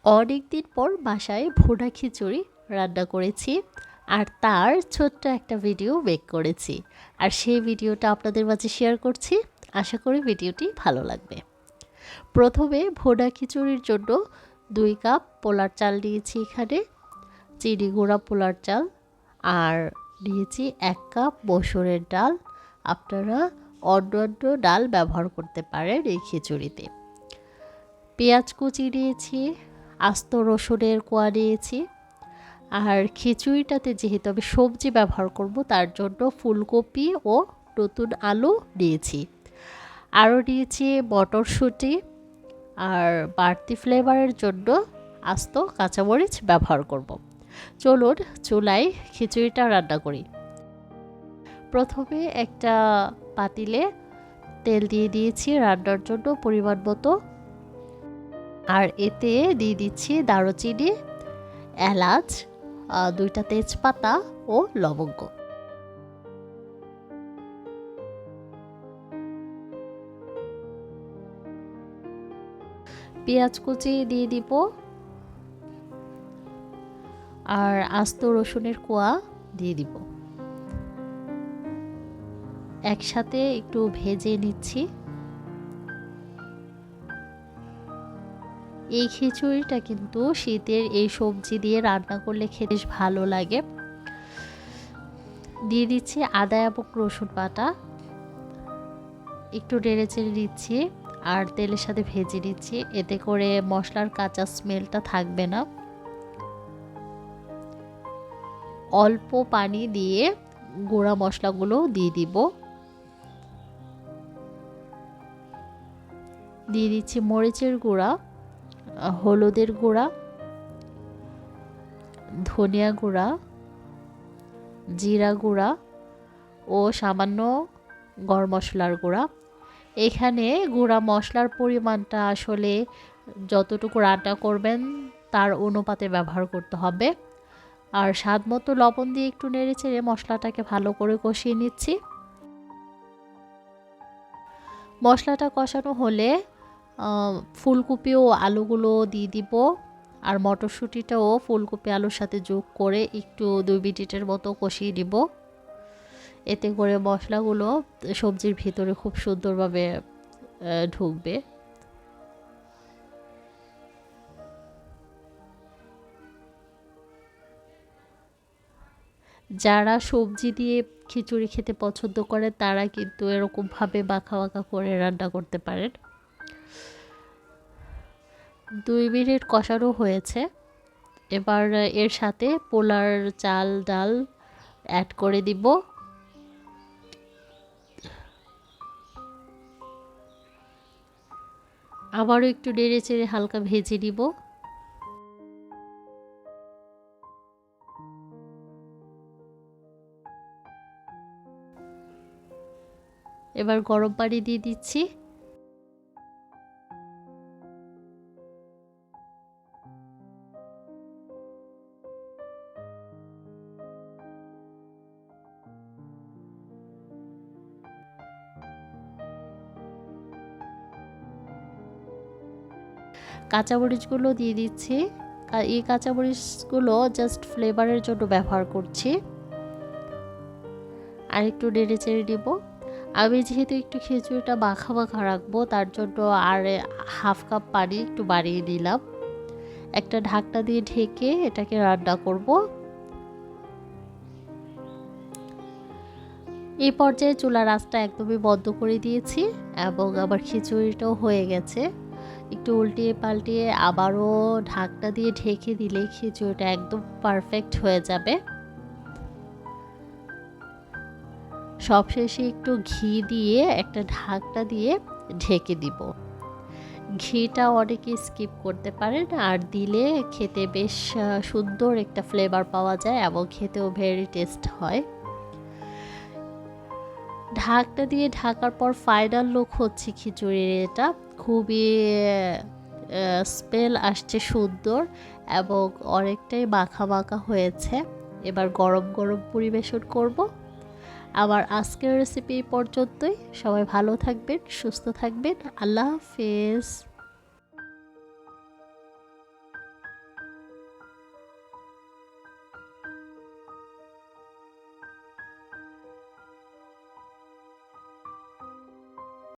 অনেক দিন পর বাসায় ভুনা খিচুড়ি রান্না করেছি আর তার ছোট্ট একটা ভিডিও মেক করেছি আর সেই ভিডিওটা আপনাদের মাঝে শেয়ার করছি। আশা করি ভিডিওটি ভালো লাগবে। প্রথমে ভুনা খিচুড়ির জন্য 2 কাপ পোলার চাল নিয়েছি, এখানে চিনি গুঁড়া পোলার চাল, আর নিয়েছি 1 কাপ মসুরের ডাল। আপনারা অন্য ডাল ব্যবহার করতে পারেন এই খিচুড়িতে। পেঁয়াজ কুচি নিয়েছি, আস্ত রসুনের কোয়া নিয়েছি, আর খিচুড়িটাতে যেহেতু আমি সবজি ব্যবহার করব তার জন্য ফুলকপি ও নতুন আলু নিয়েছি। আরও নিয়েছি মটরশুঁটি, আর বাড়তি ফ্লেভারের জন্য আস্ত কাঁচামরিচ ব্যবহার করব। চলুন চুলায় খিচুড়িটা রান্না করি। প্রথমে একটা পাতিলে তেল দিয়ে দিয়েছি রান্নার জন্য পরিমাণ মতো, আর এতে দিয়ে দিচ্ছি দারুচিনি, এলাচ, 2টা তেজপাতা ও লবঙ্গ। পেঁয়াজ কুচি দিয়ে দিব, আর আস্ত রসুনের কোয়া দিয়ে দিব। একসাথে একটু ভেজে নিচ্ছি। এই খিচুড়িটা কিন্তু শীতের এই সবজি দিয়ে রান্না করলে খেতে বেশ ভালো লাগে। দিয়ে দিচ্ছি আদা এবং রসুন বাটা, একটু নেড়ে চেড়ে দিচ্ছি আর তেলের সাথে ভেজে নিচ্ছি, এতে করে মশলার কাঁচা স্মেলটা থাকবে না। অল্প পানি দিয়ে গুঁড়া মশলাগুলো দিয়ে দিব। দিয়ে দিচ্ছি মরিচের গুঁড়া, হলুদের গুঁড়া, ধনিয়া গুঁড়া, জিরা গুঁড়া ও সামান্য গরম মশলার গুঁড়া। এখানে গুঁড়া মশলার পরিমাণটা আসলে যতটুকু রান্না করবেন তার অনুপাতে ব্যবহার করতে হবে। আর স্বাদ মতো লবণ দিয়ে একটু নেড়ে চেড়ে মশলাটাকে ভালো করে কষিয়ে নিচ্ছি। মশলাটা কষানো হলে ফুলকপি ও আলুগুলো দিয়ে দিব, আর মটরশুঁটিটাও ফুলকপি আলুর সাথে যোগ করে একটু 2 মিনিটের মতো কষিয়ে দিব। এতে করে মশলাগুলো সবজির ভিতরে খুব সুন্দরভাবে ঢুকবে। যারা সবজি দিয়ে খিচুড়ি খেতে পছন্দ করে তারা কিন্তু এরকমভাবে বাঁকা বাঁকা করে রান্না করতে পারেন। 2 মিনিট কষানো হয়েছে, এবার এর সাথে পোলার চাল ডাল অ্যাড করে দিব। আবারও একটু নেড়ে চেড়ে হালকা ভেজে নিব। এবার গরম পানি দিয়ে দিচ্ছি। কাঁচামরিচগুলো দিয়ে দিচ্ছি। এই কাঁচামরিচগুলো জাস্ট ফ্লেভারের জন্য ব্যবহার করছি। আর একটু নেড়ে চেড়ে দিব। আমি যেহেতু একটু খিচুড়িটা মাখা মাখা রাখবো তার জন্য আর 1/2 কাপ পানি একটু বাড়িয়ে নিলাম। একটা ঢাকনা দিয়ে ঢেকে এটাকে রান্না করব। এই পর্যায়ে চুলার আঁচটা একদমই বন্ধ করে দিয়েছি এবং আমার খিচুড়িটাও হয়ে গেছে। একটু উল্টিয়ে পাল্টিয়ে আবারও ঢাকনা দিয়ে ঢেকে দিলে খিচুড়িটা একদম পারফেক্ট হয়ে যাবে। সবশেষে একটু ঘি দিয়ে একটা ঢাকনা দিয়ে ঢেকে দিব। ঘিটা অনেকে স্কিপ করতে পারেন, আর দিলে খেতে বেশ সুন্দর একটা ফ্লেভার পাওয়া যায় এবং খেতেও ভেরি টেস্ট হয়। ঢাকনা দিয়ে ঢাকার পর ফাইনাল লুক হচ্ছে খিচুড়ির। এটা খুবই স্মেল আসছে সুন্দর এবং অনেকটাই মাখা মাখা হয়েছে। এবার গরম গরম পরিবেশন করব। আমার আজকের রেসিপি পর্যন্তই। সবাই ভালো থাকবেন, সুস্থ থাকবেন। আল্লাহ হাফেজ।